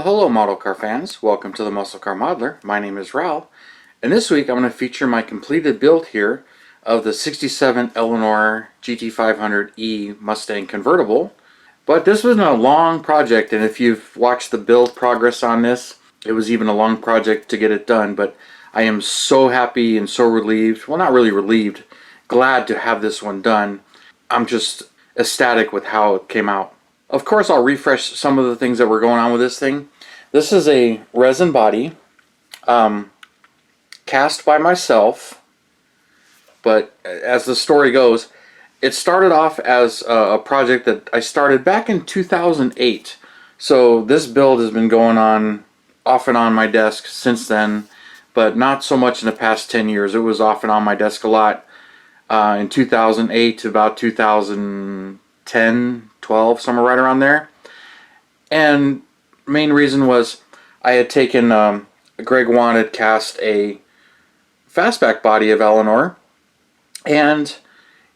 Well, hello model car fans. Welcome to the Muscle Car Modeler. My name is Ralph, and this week I'm going to feature my completed build here of the 67 Eleanor GT500E Mustang convertible. But this was a long project, and if you've watched the build progress on this, it was even a long project to get it done. But I am so happy and so relieved, well, not really relieved, glad to have this one done. I'm just ecstatic with how it came out. Of course, I'll refresh some of the things that were going on with this thing. This is a resin body, cast by myself, but as the story goes, it started off as a project that I started back in 2008. So this build has been going on off and on my desk since then, but not so much in the past 10 years. It was off and on my desk a lot in 2008 to about 2010, 12, somewhere right around there. And main reason was I had taken Greg wanted cast a fastback body of Eleanor, and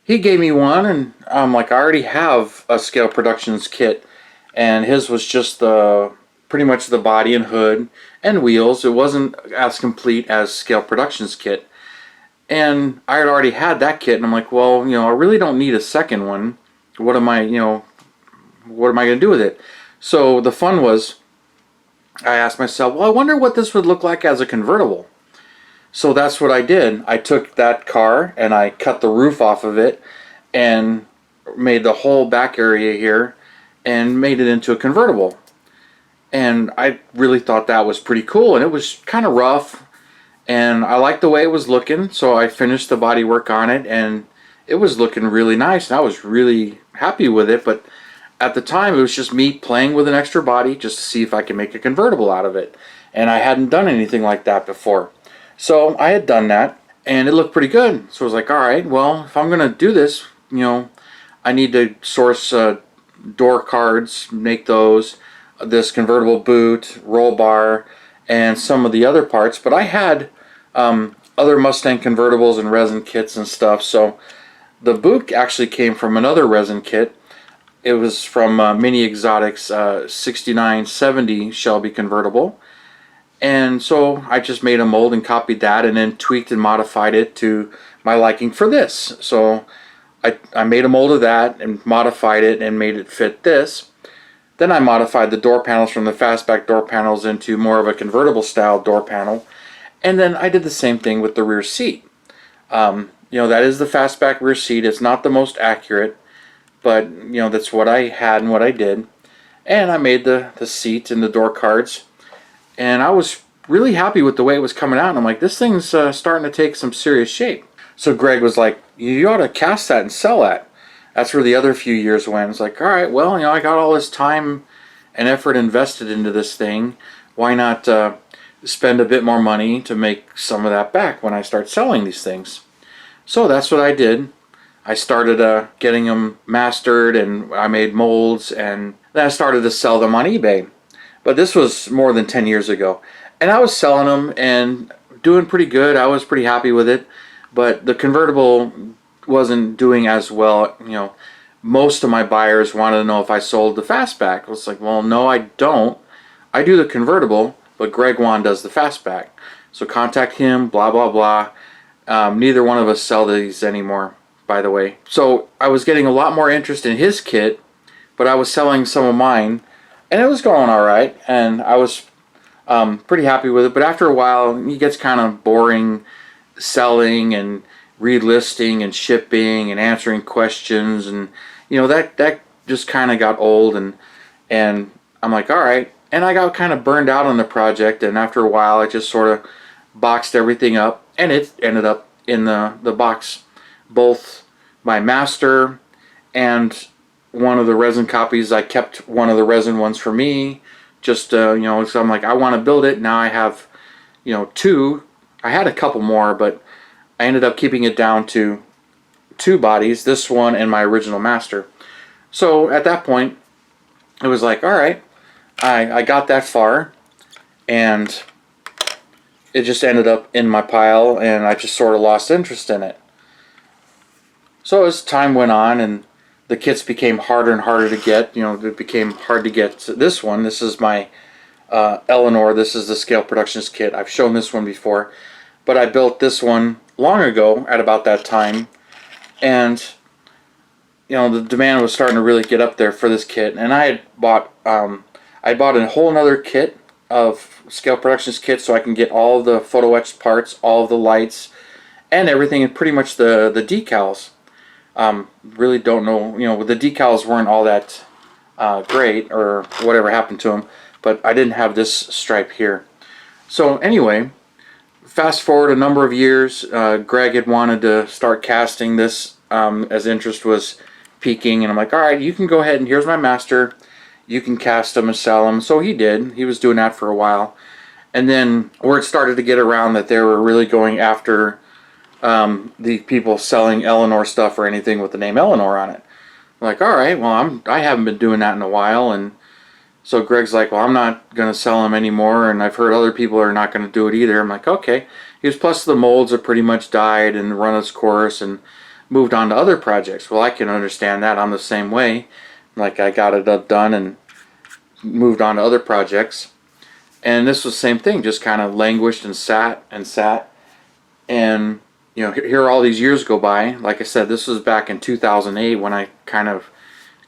he gave me one, and I'm like, I already have a Scale Productions kit, and his was just the pretty much the body and hood and wheels. It wasn't as complete as Scale Productions kit, and I had already had that kit, and I'm like, well, I really don't need a second one. What am I going to do with it? So the fun was, I asked myself, well, I wonder what this would look like as a convertible. So that's what I did. I took that car and I cut the roof off of it and made the whole back area here and made it into a convertible. And I really thought that was pretty cool, and it was kind of rough, and I liked the way it was looking, so I finished the body work on it, and it was looking really nice, and I was really happy with it. But at the time, it was just me playing with an extra body just to see if I could make a convertible out of it, and I hadn't done anything like that before. So I had done that, and it looked pretty good. So I was like, all right, well, if I'm gonna do this, I need to source door cards, make those, this convertible boot, roll bar, and some of the other parts. But I had other Mustang convertibles and resin kits and stuff, so the boot actually came from another resin kit. It was from Mini Exotics 6970 Shelby convertible. And so I just made a mold and copied that, and then tweaked and modified it to my liking for this. So I made a mold of that and modified it and made it fit this. Then I modified the door panels from the fastback door panels into more of a convertible style door panel. And then I did the same thing with the rear seat. That is the fastback rear seat. It's not the most accurate, but that's what I had and what I did. And I made the seat and the door cards, and I was really happy with the way it was coming out. And I'm like, this thing's starting to take some serious shape. So Greg was like, you ought to cast that and sell that. That's where the other few years went. It's like, all right, well, I got all this time and effort invested into this thing. Why not spend a bit more money to make some of that back when I start selling these things? So that's what I did. I started getting them mastered, and I made molds, and then I started to sell them on eBay. But this was more than 10 years ago, and I was selling them and doing pretty good. I was pretty happy with it, but the convertible wasn't doing as well. Most of my buyers wanted to know if I sold the fastback. I was like, well, no, I don't. I do the convertible, but Greg Wan does the fastback. So contact him, blah, blah, blah. Neither one of us sell these anymore, by the way. So I was getting a lot more interest in his kit, but I was selling some of mine, and it was going all right, and I was pretty happy with it. But after a while, it gets kind of boring selling and relisting and shipping and answering questions, and that just kind of got old, and I'm like, all right. And I got kind of burned out on the project, and after a while I just sort of boxed everything up, and it ended up in the box, both my master and one of the resin copies. I kept one of the resin ones for me, just so I'm like, I want to build it. Now I have two. I had a couple more, but I ended up keeping it down to two bodies, this one and my original master. So at that point it was like, all right, I got that far, and it just ended up in my pile, and I just sort of lost interest in it. So as time went on and the kits became harder and harder to get, it became hard to get this one. This is my Eleanor. This is the Scale Productions kit. I've shown this one before, but I built this one long ago at about that time, and the demand was starting to really get up there for this kit, and I bought a whole another kit of Scale Productions kit so I can get all the photo etched parts, all of the lights, and everything, and pretty much the decals. Really don't know, the decals weren't all that great, or whatever happened to them, but I didn't have this stripe here. So anyway, fast forward a number of years, Greg had wanted to start casting this as interest was peaking, and I'm like, alright, you can go ahead and here's my master, you can cast them and sell them. So he did. He was doing that for a while, and then word started to get around that they were really going after the people selling Eleanor stuff or anything with the name Eleanor on it. I'm like, alright, well, I haven't been doing that in a while, and so Greg's like, well, I'm not going to sell them anymore, and I've heard other people are not going to do it either. I'm like, okay. Plus the molds have pretty much died and run its course and moved on to other projects. Well, I can understand that. I'm the same way. Like, I got it done and moved on to other projects. And this was the same thing, just kind of languished and sat and sat. And, here all these years go by. Like I said, this was back in 2008 when I kind of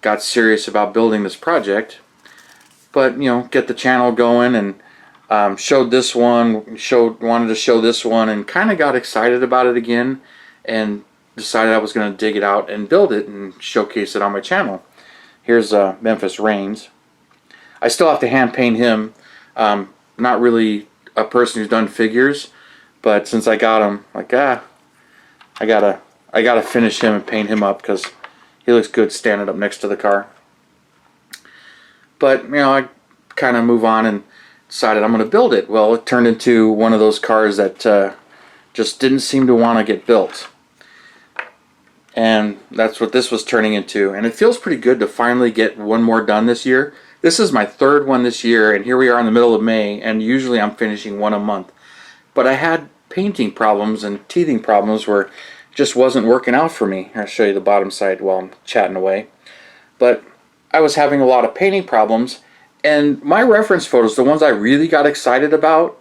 got serious about building this project. But get the channel going, and showed this one, wanted to show this one, and kind of got excited about it again, and decided I was going to dig it out and build it and showcase it on my channel. Here's Memphis Reigns. I still have to hand paint him. Not really a person who's done figures, but since I got him, like I gotta finish him and paint him up because he looks good standing up next to the car. But, I kind of move on and decided I'm going to build it. Well, it turned into one of those cars that just didn't seem to want to get built. And that's what this was turning into. And it feels pretty good to finally get one more done this year. This is my third one this year, and here we are in the middle of May, and usually I'm finishing one a month. But I had painting problems and teething problems where it just wasn't working out for me. I'll show you the bottom side while I'm chatting away. But I was having a lot of painting problems, and my reference photos, the ones I really got excited about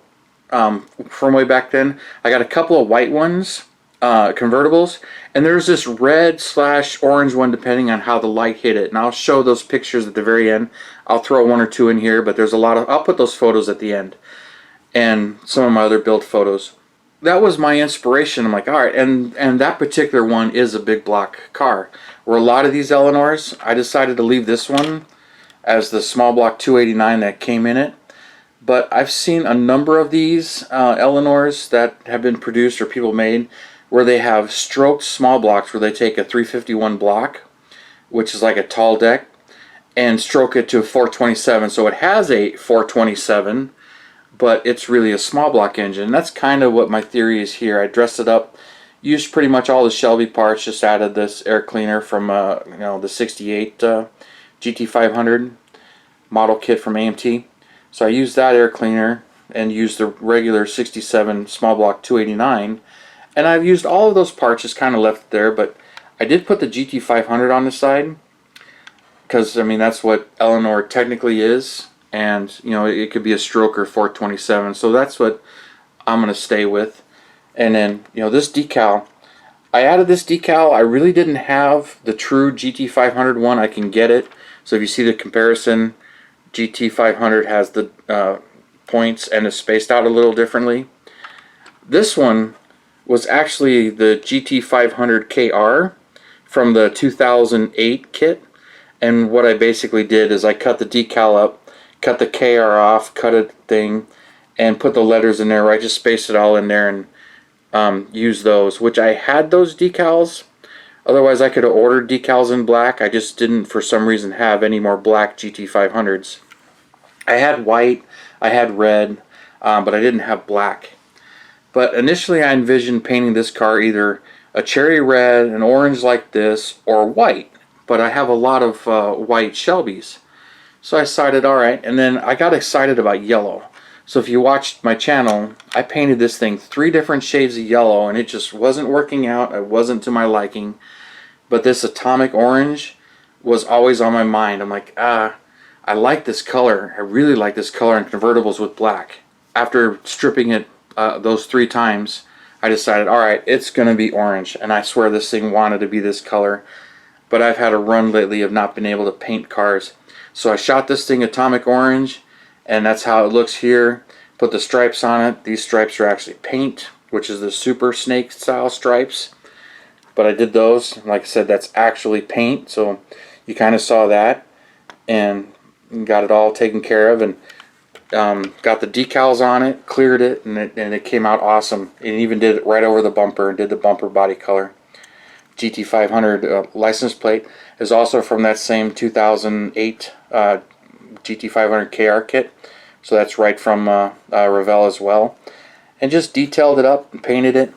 from way back then, I got a couple of white ones, convertibles, and there's this red/orange one depending on how the light hit it, and I'll show those pictures at the very end. I'll throw one or two in here, but there's a lot of, I'll put those photos at the end, and some of my other build photos. That was my inspiration. I'm like, alright, and that particular one is a big block car. Where a lot of these Eleanors, I decided to leave this one as the small block 289 that came in it. But I've seen a number of these Eleanors that have been produced or people made where they have stroked small blocks, where they take a 351 block, which is like a tall deck, and stroke it to a 427. So it has a 427, but it's really a small block engine. And that's kind of what my theory is here. I dressed it up, used pretty much all the Shelby parts, just added this air cleaner from the 68 GT500 model kit from AMT. So I used that air cleaner and used the regular 67 small block 289, and I've used all of those parts, just kind of left there. But I did put the GT500 on the side because that's what Eleanor technically is, and it could be a stroker 427, so that's what I'm gonna stay with. And then this decal, I added this decal. I really didn't have the true GT500 one. I can get it. So if you see the comparison, GT500 has the points and is spaced out a little differently. This one was actually the GT500 KR from the 2008 kit. And what I basically did is I cut the decal up, cut the KR off, cut a thing, and put the letters in there. I just spaced it all in there and use those, which I had those decals. Otherwise I could have ordered decals in black. I just didn't for some reason have any more black GT500s. I had white, I had red, but I didn't have black. But initially I envisioned painting this car either a cherry red, an orange like this, or white. But I have a lot of white Shelbys. So I decided, alright, and then I got excited about yellow. So if you watched my channel, I painted this thing 3 different shades of yellow, and it just wasn't working out. It wasn't to my liking. But this atomic orange was always on my mind. I'm like, I I like this color. I really like this color in convertibles with black. After stripping it those 3 times, I decided, alright, it's going to be orange. And I swear this thing wanted to be this color. But I've had a run lately of not being able to paint cars. So I shot this thing atomic orange, and that's how it looks here. Put the stripes on it. These stripes are actually paint, which is the super snake style stripes. But I did those. Like I said, that's actually paint. So you kind of saw that. And got it all taken care of, and got the decals on it, cleared it, and it came out awesome. It even did it right over the bumper and did the bumper body color. GT500 license plate is also from that same 2008 GT500 KR kit, so that's right from Revell as well. And just detailed it up and painted it,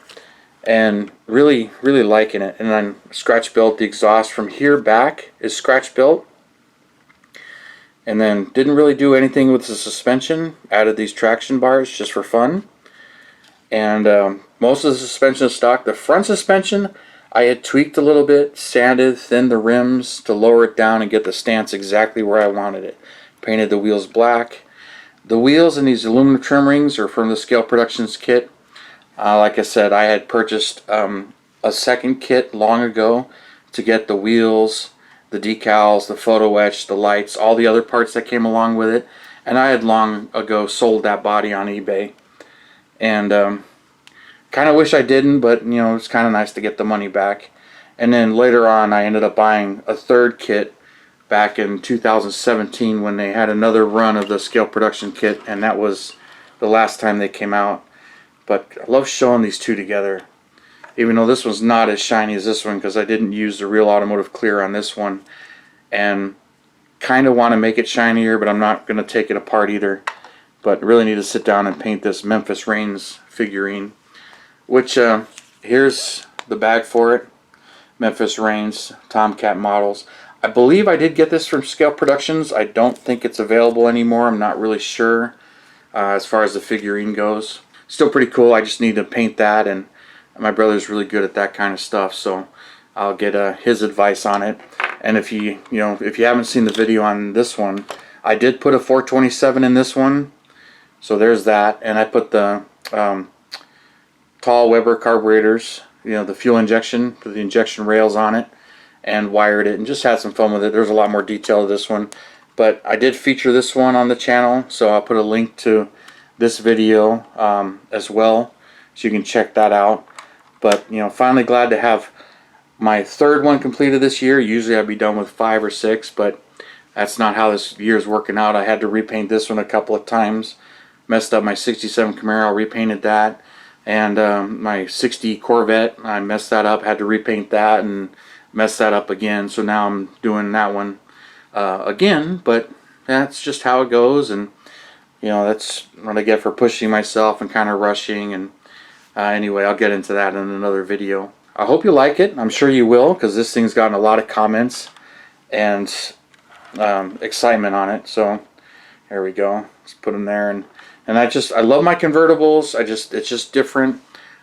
and really liking it. And then scratch built the exhaust from here back is scratch built. And then didn't really do anything with the suspension. Added these traction bars just for fun. And most of the suspension is stock. The front suspension I had tweaked a little bit, sanded, thinned the rims to lower it down and get the stance exactly where I wanted it. Painted the wheels black. The wheels and these aluminum trim rings are from the Scale Productions kit. Like I said, I had purchased a second kit long ago to get the wheels, the decals, the photo etch, the lights, all the other parts that came along with it. And I had long ago sold that body on eBay. And kind of wish I didn't, but you know, it's kind of nice to get the money back. And then later on I ended up buying a third kit back in 2017 when they had another run of the Scale Production kit, and that was the last time they came out. But I love showing these two together, even though this one's not as shiny as this one because I didn't use the Real Automotive Clear on this one, and kind of want to make it shinier, but I'm not going to take it apart either. But really need to sit down and paint this Memphis Reigns figurine, which here's the bag for it. Memphis Reigns Tomcat models. I believe I did get this from Scale Productions. I don't think it's available anymore. I'm not really sure as far as the figurine goes. Still pretty cool. I just need to paint that, and my brother's really good at that kind of stuff, so I'll get his advice on it. And if you haven't seen the video on this one, I did put a 427 in this one, so there's that. And I put the tall Weber carburetors, the fuel injection, put the injection rails on it, and wired it, and just had some fun with it. There's a lot more detail to this one, but I did feature this one on the channel, so I'll put a link to this video as well, so you can check that out. But finally glad to have my third one completed this year. Usually I'd be done with 5 or 6, but that's not how this year's working out. I had to repaint this one a couple of times. Messed up my 67 Camaro, repainted that, and my 60 Corvette, I messed that up, had to repaint that and messed that up again. So now I'm doing that one again, but that's just how it goes. And that's what I get for pushing myself and kind of rushing. And anyway, I'll get into that in another video. I hope you like it. I'm sure you will, because this thing's gotten a lot of comments and excitement on it. So there we go. Let's put them there. And I love my convertibles. It's just different.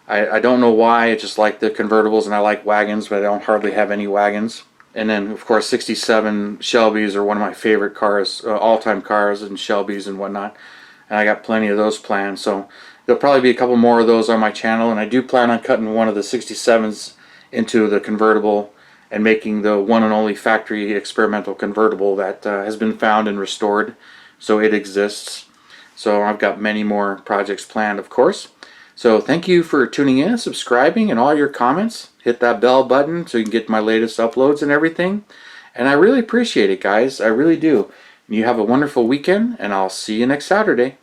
I don't know why. I just like the convertibles, and I like wagons, but I don't hardly have any wagons. And then of course 67 Shelbys are one of my favorite cars, all-time cars, and Shelbys and whatnot. And I got plenty of those planned. So there'll probably be a couple more of those on my channel, and I do plan on cutting one of the 67s into the convertible and making the one and only factory experimental convertible that has been found and restored, so it exists. So I've got many more projects planned, of course. So thank you for tuning in, subscribing, and all your comments. Hit that bell button so you can get my latest uploads and everything. And I really appreciate it, guys. I really do. You have a wonderful weekend, and I'll see you next Saturday.